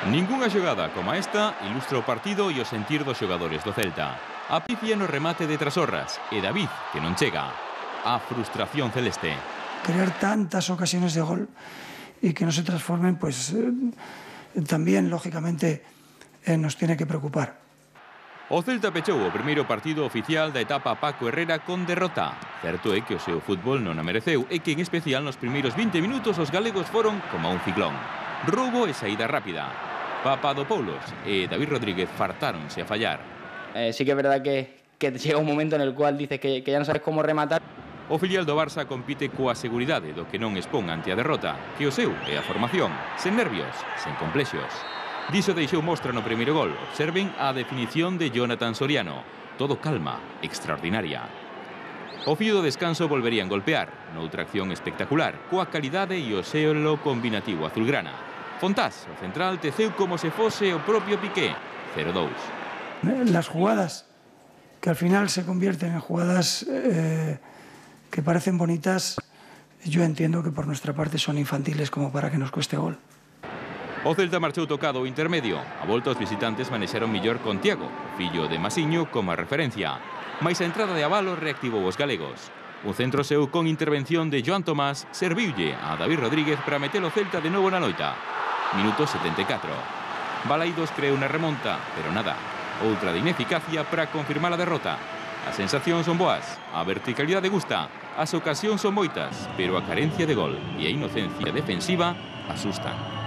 Ningunha xogada como esta ilustra o partido e o sentir dos xogadores do Celta. A pifia no remate de Trasorras e David, que non chega. A frustración celeste. Crear tantas ocasiones de gol y que no se transformen, pues también, lógicamente, nos tiene que preocupar. O Celta pechou o primeiro partido oficial da etapa Paco Herrera con derrota. Certo é que o seu fútbol non a mereceu e que en especial nos primeiros 20 minutos os galegos foron como un ciclón. Roubo e saída rápida. Papadopoulos e David Rodríguez fartáronse a fallar. Sí que é verdad que llega un momento en el cual dices que ya no sabes cómo rematar. O filial do Barça compite coa seguridade do que non expón ante a derrota, que o seu é a formación, sen nervios, sen complexos. Diso deixou mostra no primeiro gol. Observen a definición de Jonathan Soriano. Todo calma, extraordinaria. O fío do descanso volverían golpear, noutra acción espectacular, coa calidade e o xéolo combinativo azulgrana. Fontás, o central, teceu como se fose o propio Piqué, 0-2. Las jugadas que al final se convierten en jugadas que parecen bonitas, yo entiendo que por nuestra parte son infantiles como para que nos cueste gol. O Celta marchou tocado o intermedio. A volta os visitantes manexaron millor con Tiago, fillo de Masiño, como referencia. Mais a entrada de Abalo reactivou os galegos. Un centro seu con intervención de Joan Tomás serviulle a David Rodríguez para meter o Celta de novo na loita. Minuto 74. Balaidos creou unha remonta, pero nada. Outra de ineficacia para confirmar a derrota. As sensacións son boas, a verticalidade gusta, as ocasións son moitas, pero a carencia de gol e a inocencia defensiva asustan.